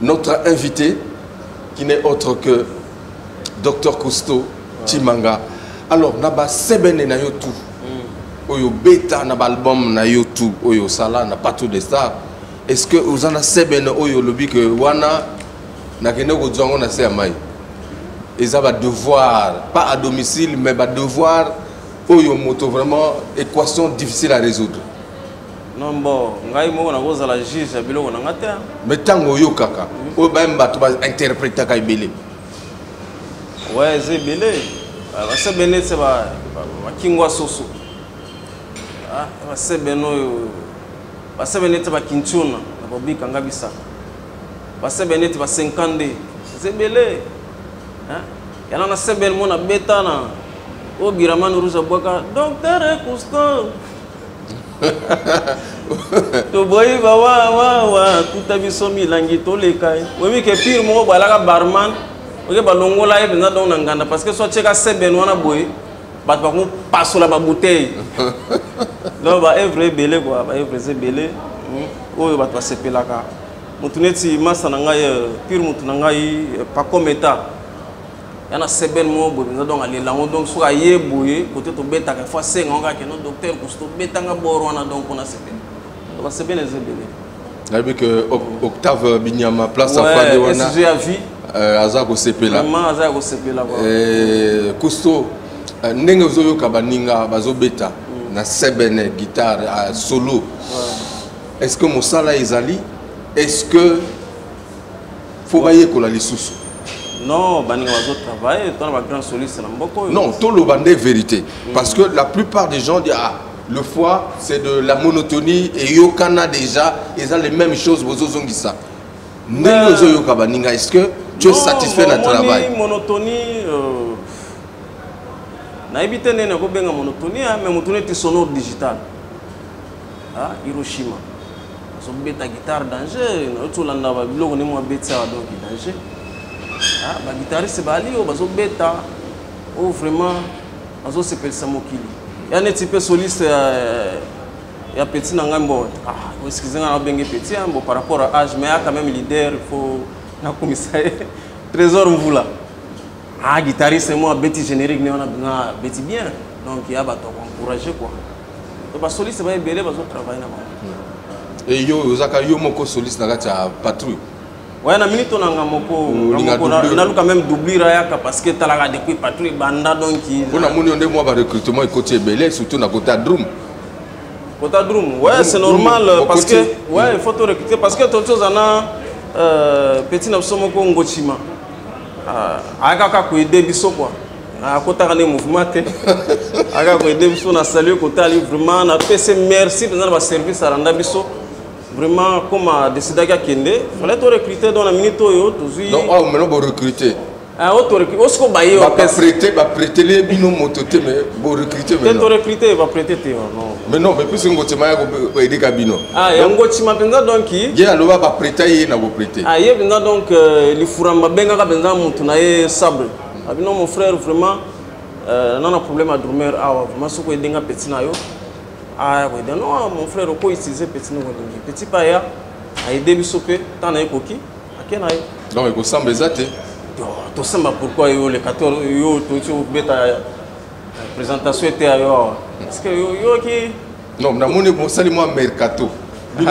notre invité, qui n'est autre que Dr Cousteau Timanga. Alors, naba sebene na yo tout. Oyo beta na album na yo tout. Oyo sala na pas tout de ça. Est-ce que vous en avez sebene oyo lobi que wana na kene ko zongo na se amai. Ils ont devoir, pas à domicile, mais ba devoir oyo moto vraiment équation difficile à résoudre. Non bon, ngai mo na koza la juge biloko na ngata. Mais tango yo kaka. O ba mba to ba interpréter ka ibele. Ouais, c'est belé. C'est bien, c'est Kingwa Soso. C'est bien, c'est bien, c'est Kinchuna, Bobi Kangabisa. C'est bien, c'est 50. C'est belé. Il y a un assez bel monde à Betana. Au Biraman Rouge à Boka. Docteur Cousteau. Tu vois, tout a vu son milangi, tous les cas. Oui, que pire, moi, Balaga Barman. Ok, balongo là il dans nganda parce que soit tu as c'est ben wana boy ba ba ko passe la bouteille donc ba evre belé quoi ba evre c'est belé o ba to sepela ka mutuneti masa na ngai pire mutu na ngai pas comme état yana c'est ben mo boy donc aller là donc soit yé boy côté to beta ka fois 5 on ka que no docteur Cousteau beta nga boro wana donc on a c'est ben ba c'est ben c'est belé avec Octave Binyama place à Fadi wana SG à vie Azako Sepela. Vraiment Azako Sepela quoi. Cousteau ndenge ozoyo kabaninga bazobeta na sebene guitare solo. Est-ce que mosala ezali? Est-ce que faut bailler ko la lisusu? Non, baninga bazo travailler, toi na grand soliste na mboko. Non, tout le bandé vérité parce que la plupart des gens disent le foie c'est de la monotonie et yokana déjà ils ont les mêmes choses bozozongisa. Ndenge ozoyo kabaninga est-ce que tu es satisfait de travail? Monotonie, na évité nene ko benga monotonie, mais monotonie est sonore digital. Hiroshima. So beta guitare danger, na to landa ba biloko ni mo beta donc danger. Ba guitariste ba ali o ba so beta o vraiment azo se pesa mokili. Ya ne type soliste Il y a petit dans bon, excusez-moi, petit, bon, par rapport à l'âge, mais il y a quand même leader, il faut un commissaire. Trésor Mvoula. Ah, guitariste, c'est moi, Betty générique, on a Betty bien. Donc il y a encourager quoi. Donc soliste, c'est pas belé, parce qu'on travaille là-bas. Et yo moko soliste na gacha patrouille. Ouais, na minute on a moko quand même doubler Rayaka parce que talaga depuis patrouille banda donc on a moni on moi ba recrutement côté belé surtout na côté drum. Côté drum, ouais, c'est normal parce que ouais, il faut te recruter parce que toute chose en a petit na somo ko ngochima. Aka ka ko aider biso quoi. À côté des mouvements, à côté des biso na saluer côté ali vraiment na PC merci pour notre service à rendre biso. Vraiment, comme a décidé à Kende, il fallait te recruter dans la minute où tu non, on me l'a recruté. Ah, on te recrute. On se combat. Va prêter les binômes mototés, mais bon recruter. Tu te recruter, va prêter non. Mais non, mais plus un gotima va aider cabino. Ah, il y a un gotima pendant donc qui. Il y a le va prêter, il n'a pas prêté. Ah, il y a pendant donc les fourramba benga pendant mon tournaille sabre. Ah, non mon frère vraiment, non un problème à dormir. Ah, vraiment ce que denga petit na yo. Ah oui, non, mon frère, on peut utiliser petit nouveau petit paya, a aidé Bissopé, t'en as coquille, à quel âge? Non, il faut sembler ça. Tu sais pourquoi les 14 bêta présentation était ailleurs. Parce que yo qui. Non, mais mon épouse, c'est moi mercato. Non,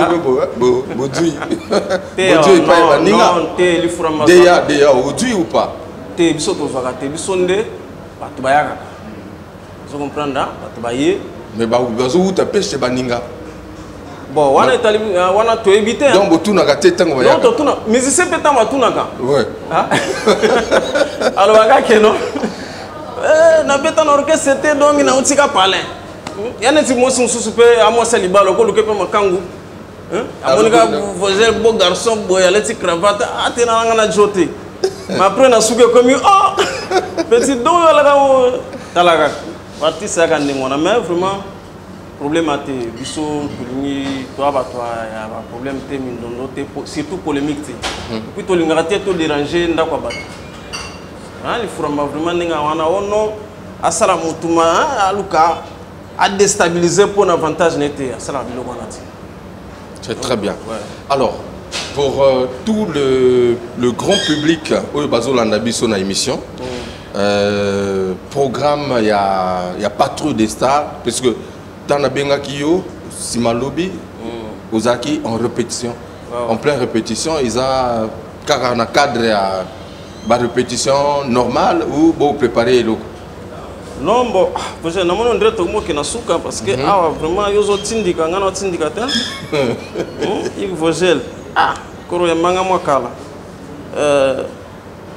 déjà, aujourd'hui ou pas? T'es Bissopé, t'es Bissondé, tu vas y vous comprenez, tu vas y mais où tu pêches baninga. Bon, on a tout évité. Donc, tu n'as pas été tango. Non, tu n'as. Mais c'est peut-être ma tounaka. Ouais. Alors, non. Na beta na orchestre c'était donc na utika palin. Yana ti mosi mususupe amo saliba loko luke pe makangu. Amonika vozel beau garçon boy aleti cravate atena ngana joté. Mais après na suke comme oh petit don la ga talaga. Parti ça quand on a mais vraiment problème à te biso kulini toi ba toi y a un problème te mindondo te surtout polémique te. Puis to lingara te to déranger ndako ba. Ah les fromma vraiment ninga wana ono asala mutuma aluka a déstabiliser pour un avantage n'était asala biloko na ti. C'est très bien. Ouais. Alors pour tout le grand public au bazolanda biso na émission. Programme, il y a Patrouille des Stars, parce que dans la Benga Kiyo, Simalobi, Ozaki en répétition. Wow. En pleine répétition, ils ont un cadre à la répétition normale ou bon préparer le. Non, bon, parce que nous avons un directeur qui n'a souka parce que vraiment, ils ont tindika, ils ont tindika, ils vont gel. Ah, koro ya manga mwakala.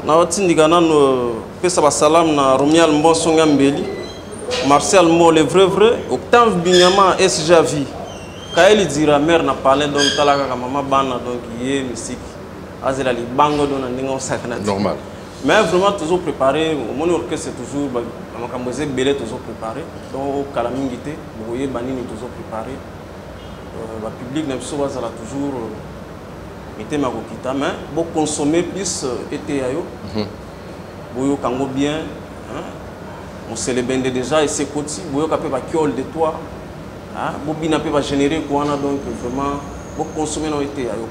Na otindika nano pesa ba salam na Romial Mboso Ngambeli Martial Mo le vrai Octave Binyama SJV Kaeli dira mère na parlé donc talaka ka mama bana donc yé musique azela li bango don ndinga osakana normal mais vraiment toujours préparé mon orchestre c'est toujours makamboze belé toujours préparé donc kala mingité boye banini toujours préparé ba public na biso bazala toujours était ma coquita mais bon consommer plus été ayo boyo kango bien on se le bende déjà et c'est côté boyo kapé ba kiol de toi bobina peut va générer quoi donc vraiment bon consommer no été ayo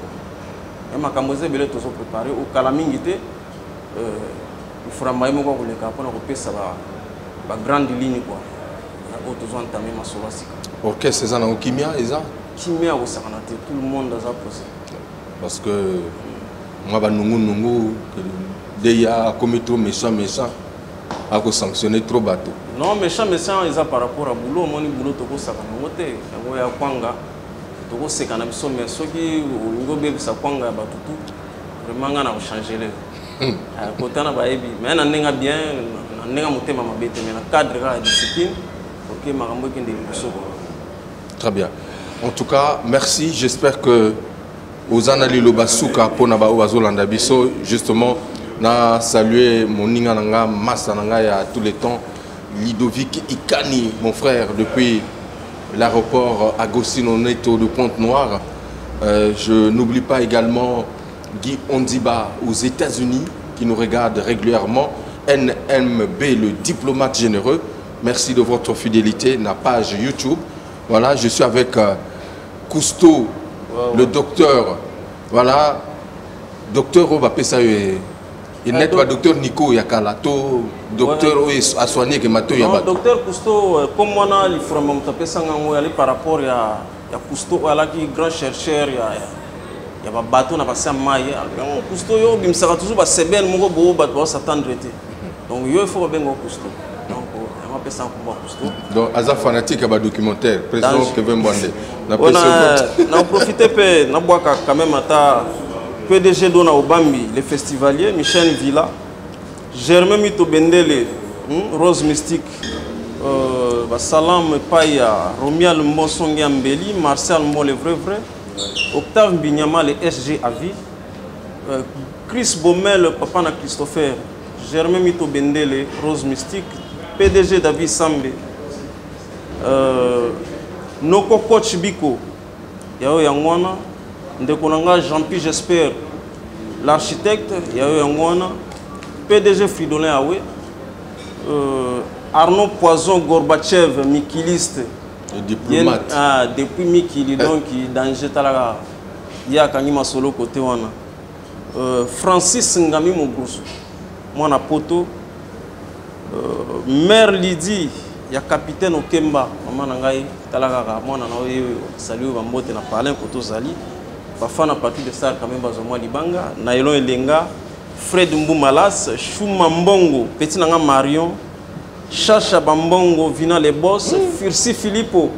et ma kamboze belé toujours préparé au kalamingité il faudra maïmo ko le ka pona ko pesa ba grande ligne quoi au toujours entamer ma solasi OK c'est ça na kimia eza kimia au sakanate tout le monde dans a posé. Parce que moi, il a commis trop méchant, à sanctionner trop bateau. Non, méchant, ils ont par rapport à boulot, mon boulot, tu as sacanté, tu as kwanga, tu as sécané, mais ceux qui ont bébé sa kwanga, vraiment, on a changé les. Côté na baebi, mais on a bien, on a monté ma bête, mais on cadre la discipline pour que ma rambo kende biso. Très bien. En tout cas, merci. J'espère que aux analyses Lobasuka pour Nabao Bazolanda Biso, justement, na salué mon Ningananga, Massananga à tous les temps, Ludovic Ikani, mon frère, depuis l'aéroport Agostino Neto de Pointe-Noire. Je n'oublie pas également Guy Ondiba aux États-Unis, qui nous regarde régulièrement. NMB, le diplomate généreux. Merci de votre fidélité. La page YouTube. Voilà, je suis avec Cousteau, le docteur. Voilà, docteur Obapesa il n'est pas docteur Nico Yakalato, docteur a soigné que Mato Yabato. Docteur Cousteau, comme moi, il faut me par rapport à Cousteau, qui grand chercheur, il y a un bateau, on a passé à Maïe. Cousteau, il sera toujours assez bien, mon beau bateau, s'attendre. Donc, il faut bien Cousteau. Donc, on appelle ça un Cousteau. Donc, Aza fanatique à un documentaire, président Kevin Bondé. On a profité, on a quand même PDG Dona Obambi, les festivaliers, Michel Villa, Germain Mito Bendele, Rose Mystique, Salam Paya, Romial Mbosongi Ambeli, Marcel Mo, le vrai, Octave Binyama, les SG Avi, Chris Baumel, Papa na Christopher, Germain Mito Bendele, Rose Mystique, PDG David Sambe, Noko Coach Biko, Yao Yangwana, Ndekonanga Jean-Pierre, j'espère, l'architecte, Yangwana, PDG Fridolin Awe, Arnaud Poison Gorbatchev, Mikiliste, diplomate. Depuis Mikili, donc danger talaga, Yakangima solo côté wana. Francis Ngami Mougoussou, moi na poto, Mère Lydie, il y a capitaine Okemba, maman nangai talaga, moi na salut Bambote na Palin Koto Zali. Bafana partie de ça quand même bazomwa libanga Nailon Elenga Fred Mboumalas Chouma Mbongo Petit Nanga Marion Chacha Bambongo Vina les boss Firsi Filippo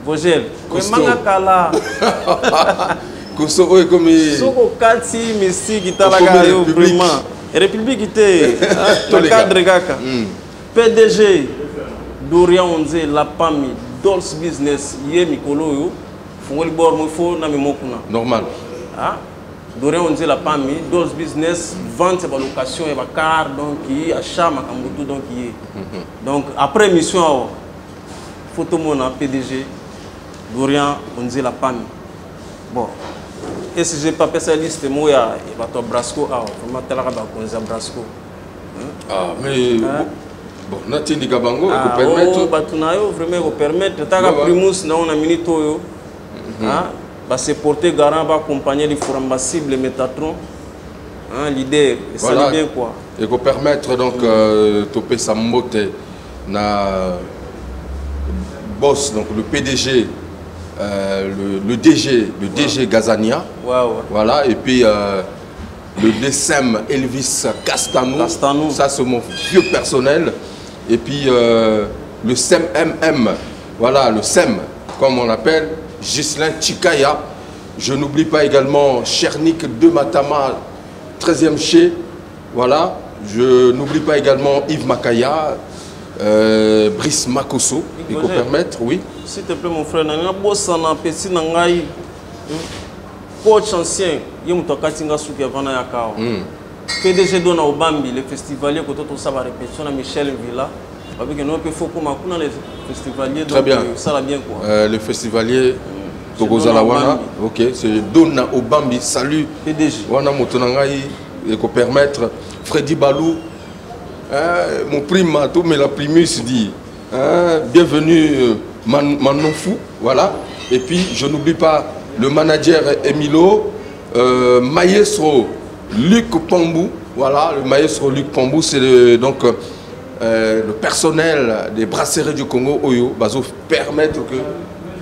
Vogel Manga Kala Koso oye comme Soko Kati Messi Gitalaga yo vraiment République ité le cadre gaka PDG Dorian Onze La Pami Dolls Business Yé Mikolo yo normal. Dorian on dit la PAMI, Dolls Business, vente et location et car donc qui achat Makambutu donc qui est. Donc après mission photo mon PDG Dorian on dit la PAMI. Bon. Et si j'ai pas spécialiste moi il va to Brasco vraiment tel rabat qu'on Brasco. Mais bon, nati ndikabango ko permettre batunayo vraiment ko permettre taka primus na on a minito va se porter garant, va accompagner les forums cibles, les Métatron, l'idée, ça voilà. Bien quoi. Et pour permettre donc Topé Sambote, na boss, donc le PDG, le DG Gazania, voilà, et puis le DSM Elvis Castano, ça c'est mon vieux personnel, et puis le SEM MM, voilà, le SEM, comme on l'appelle, Ghislain Chikaya. Je n'oublie pas également Chernik de Matama, 13e chez. Voilà. Je n'oublie pas également Yves Makaya, Brice Makoso. Il faut permettre, oui. S'il te plaît, mon frère, coach ancien, PDG Dona Obambi, le festivalier, quand on s'en va répétition à Michel Villa. Avec un peu faux comme les festivaliers. Très bien. Ça va bien quoi. Le festivalier Togozalawana, ok, c'est Dona Obambi, salut. PDG. Wana Motonangaï, et qu'on permettre Freddy Balou, mon prime Mato, mais la primus dit, bienvenue Manon Fou, voilà. Et puis je n'oublie pas le manager Emilo, maestro Luc Pambou, voilà, le maestro Luc Pambou, c'est donc le personnel des brasseries du Congo, Oyo, va permettre que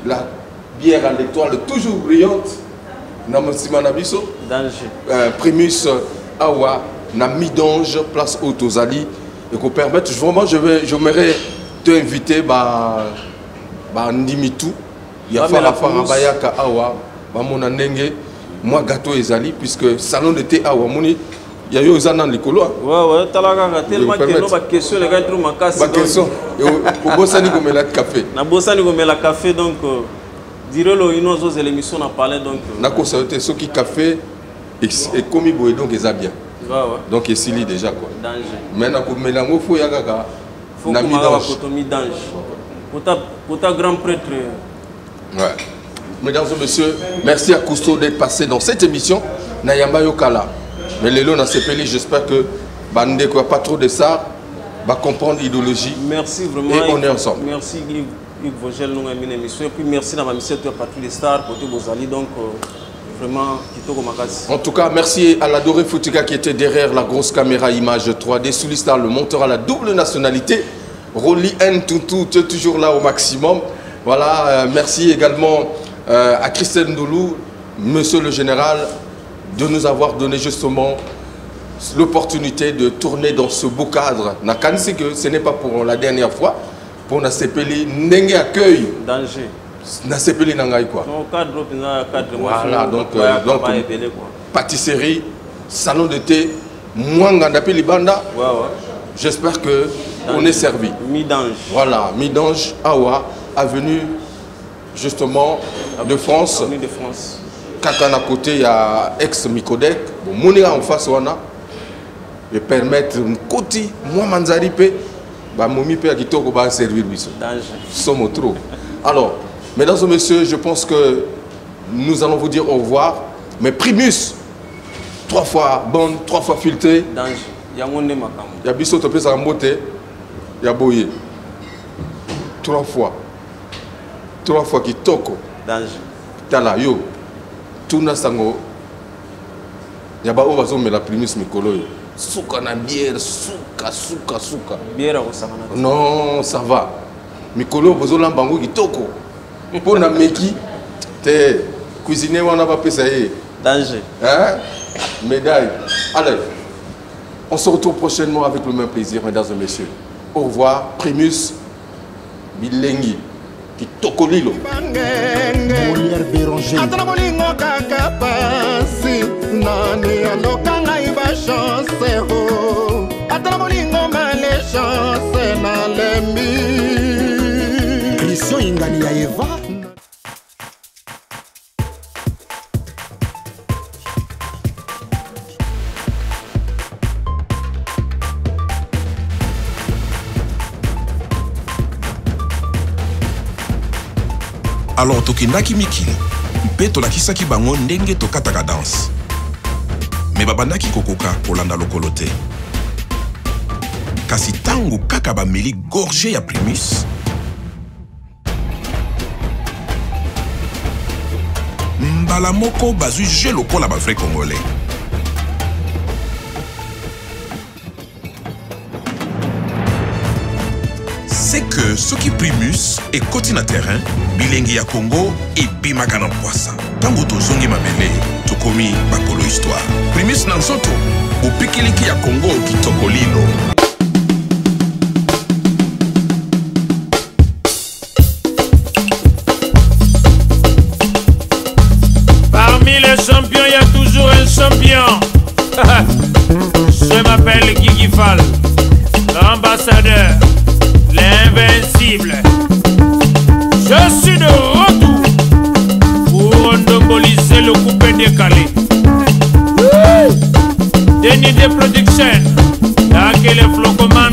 la bière à l'étoile toujours brillante, Namosimanabiso, Primus Awa, Namidange, place Autozali, et qu'on permette, vraiment, j'aimerais t'inviter, Ndimitou, il y a Farabayaka Awa, Monanenge, moi gâteau Ezali, puisque salon de thé Awa, Mouni. Il y a eu aux années l'écolo. Ouais, tellement que nous avons question, les gars, ils ont cassé. Et au Bossani, comme la café. Na Bossani, comme la café, donc, dire-le, une autre émission, on a parlé, donc. Na constaté ce qui café et comme il boit, donc, ils ont bien. Donc, il s'y lit déjà, quoi. Danger. Maintenant, pour mélanger, il faut y aller. Faut que tu danger. Pour ta grand prêtre. Ouais. Mesdames et messieurs, merci à Cousteau d'être passé dans cette émission. Nayamba Yokala. Mais les lots, j'espère que Bande, pas trop de ça, va comprendre l'idéologie. Merci vraiment. Et on est ensemble. Merci Guy. Hugues Vogel, nous avons une émission. Et puis merci dans ma mission de Patrouille des Stars, côté Bozali. Donc, vraiment, Kitoko Makasi. En tout cas, merci à l'adoré Foutika qui était derrière la grosse caméra image 3D. Soulistar, le monteur à la double nationalité. Rolly N. Toutou, tu es toujours là au maximum. Voilà, merci également à Christelle Ndoulou, monsieur le général, de nous avoir donné justement l'opportunité de tourner dans ce beau cadre. Nakansi que ce n'est pas pour la dernière fois. Pour na sepeli n'engue accueil danger na sepeli nangai quoi. Non cadre voilà donc pâtisserie, salon de thé, mwanga d'appel libanda. J'espère que on est servi. Midange. Voilà, Midange Awa, avenue justement de France. Avenue de France. Quand à côté il y a ex-Micodec, bon monia en face wana et permettre Koti moi manzari pe Momi peut servir sommes trop. Alors, mesdames et messieurs, je pense que nous allons vous dire au revoir. Mais Primus, 3 fois bonne, 3 fois filtré. Il y a Bissot Topé Sarambote, il y a Boye. 3 fois. 3 fois qui toko. Tala yo. Tuna sango. Il y a Bao Vazo mais la Primus Mikolo. Souka na bière, souka. Bière au Samana. Non, ça va. Mikolo bozola bango kitoko. Pour na meki te cuisiner wana ba pesa ye. Danger. Hein? Médaille. Allez. On se retrouve prochainement avec le même plaisir, mesdames et messieurs. Au revoir, Primus Bilengi. Kitoko lilo. Molière Béranger. Nani alokanga iba chance ho Atala molingo male chance na lembi Christian Ingani ya Eva. Alors tokendaki mikili mpe tolakisaki bango ndenge tokataka danse. Me babandaki kokoka kolanda lokolo te. Kasi tango kaka bameli gorge ya Primus, mbala moko bazwi je lokola ba vrai congolais. C'est que soki Primus ekoti na terrain, bilengi ya Congo ebimaka na poisa. Tango tozongi mabele, tokomi bakolo histoire. Primus na nzoto, bopikiliki ya Congo kitoko lilo. Parmi les champions, il y a toujours un champion. Je m'appelle Guigui Fall, l'ambassadeur, l'invincible. Je suis de retour pour endongoliser le coupé décalé. Denis de Production, là que les flocoman